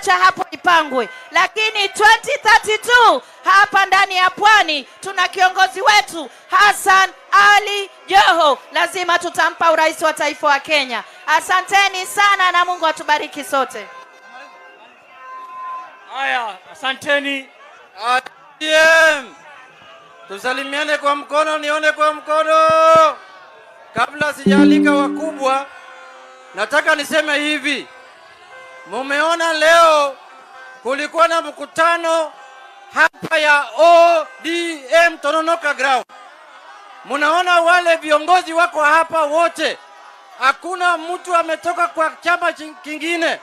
cha hapo ipangwe, lakini 2032 hapa ndani ya Pwani tuna kiongozi wetu Hassan Ali Joho, lazima tutampa urais wa taifa wa Kenya. Asanteni sana na Mungu atubariki sote. Haya, asanteni. Tusalimiane kwa mkono, nione kwa mkono. Kabla sijaalika wakubwa, nataka niseme hivi. Mumeona leo kulikuwa na mkutano hapa ya ODM Tononoka Ground. Munaona wale viongozi wako hapa wote. Hakuna mtu ametoka kwa chama kingine.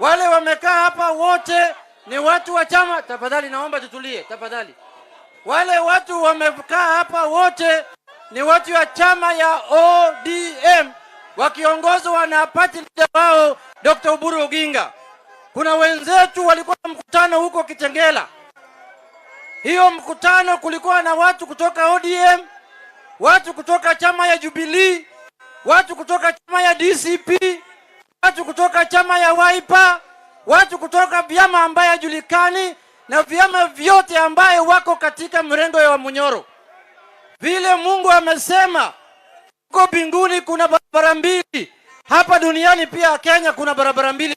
Wale wamekaa hapa wote ni watu wa chama. Tafadhali naomba tutulie, tafadhali. Wale watu wamekaa hapa wote ni watu wa chama ya ODM wakiongozwa na party leader wao Dr. Oburu Oginga. Kuna wenzetu walikuwa na mkutano huko Kitengela. Hiyo mkutano kulikuwa na watu kutoka ODM, watu kutoka chama ya Jubilee, watu kutoka chama ya DCP, watu kutoka chama ya Wiper, watu kutoka vyama ambaye hajulikani na vyama vyote ambaye wako katika mrengo wa Munyoro. Vile Mungu amesema huko mbinguni kuna barabara mbili, hapa duniani pia Kenya kuna barabara mbili.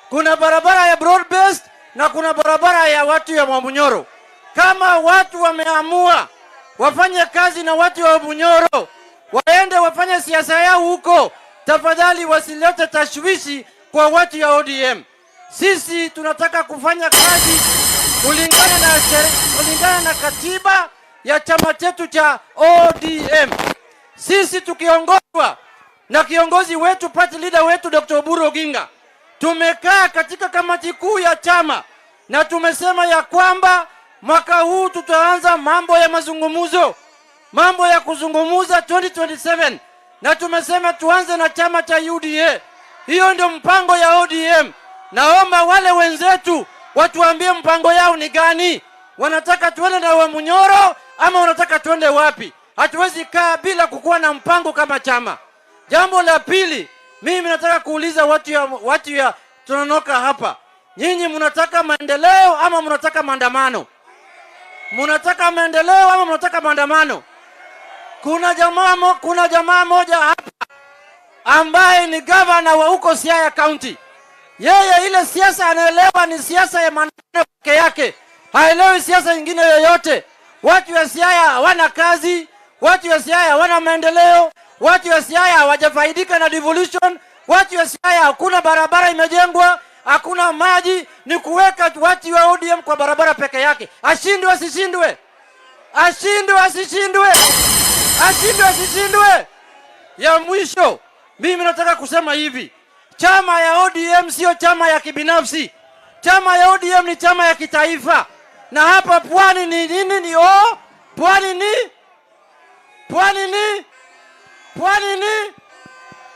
Kuna barabara ya broad based na kuna barabara ya watu ya Munyoro. Kama watu wameamua wafanye kazi na watu wa Munyoro, waende wafanye siasa yao huko, tafadhali wasilete tashwishi kwa watu ya ODM. Sisi tunataka kufanya kazi kulingana na katiba ya chama chetu cha ODM. Sisi tukiongozwa na kiongozi wetu, party leader wetu Dr. Oburu Oginga, tumekaa katika kamati kuu ya chama na tumesema ya kwamba mwaka huu tutaanza mambo ya mazungumzo, mambo ya kuzungumuza 2027, na tumesema tuanze na chama cha UDA. Hiyo ndio mpango ya ODM. Naomba wale wenzetu watuambie mpango yao ni gani. Wanataka tuende na wa Munyoro ama wanataka tuende wapi? Hatuwezi kaa bila kukuwa na mpango kama chama. Jambo la pili, mimi nataka kuuliza watu ya Tononoka hapa. Nyinyi mnataka maendeleo ama mnataka maandamano? Mnataka maendeleo ama mnataka maandamano? Kuna jamaa moja hapa ambaye ni governor wa huko Siaya County. Yeye ile siasa anaelewa ni siasa ya maandamano peke yake. Haelewi siasa nyingine yoyote. Watu wa Siaya hawana kazi, watu wa Siaya hawana maendeleo, watu wa Siaya hawajafaidika na devolution, watu wa Siaya hakuna barabara imejengwa, hakuna maji, ni kuweka watu wa ODM kwa barabara peke yake. Ashindwe asishindwe? Ashindwe asishindwe? Ashindwe asishindwe? Ya mwisho, mimi nataka kusema hivi. Chama ya ODM sio chama ya kibinafsi. Chama ya ODM ni chama ya kitaifa. Na hapa Pwani ni nini? Ni Pwani ni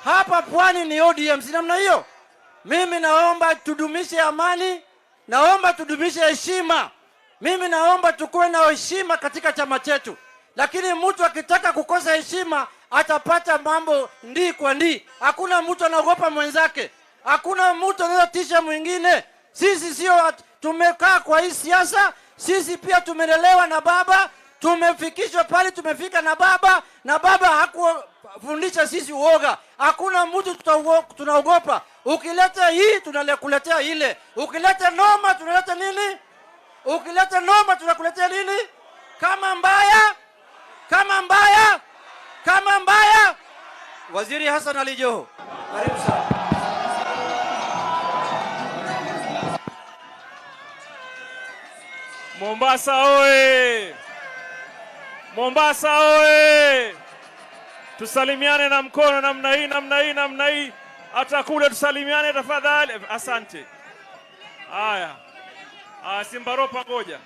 hapa Pwani ni ODM. Si namna hiyo? Mimi naomba tudumishe amani, naomba tudumishe heshima. Mimi naomba tukue na heshima katika chama chetu. Lakini mtu akitaka kukosa heshima atapata mambo ndi kwa ndi. Hakuna mtu anaogopa mwenzake. Hakuna mtu anayetisha mwingine. Sisi sio tumekaa kwa hii siasa, sisi pia tumelelewa na baba, tumefikishwa pale tumefika na baba hakufundisha sisi uoga. Hakuna mtu tunaogopa. Ukileta hii tunakuletea ile. Ukileta noma tunaleta nini? Ukileta noma tunakuletea nini? Kama mbaya Waziri Hassan Ali Joho. Karibu sana. Mombasa oye! Mombasa oye! Tusalimiane na mkono namna hii. Hata kule tusalimiane tafadhali. Asante. Haya. Simbaropa ngoja.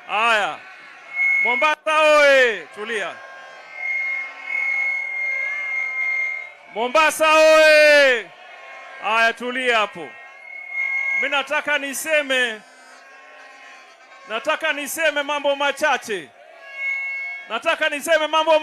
Haya. Mombasa oye! Tulia. Mombasa oye! Haya, tulia hapo. Mimi nataka nataka niseme mambo machache. Nataka niseme mambo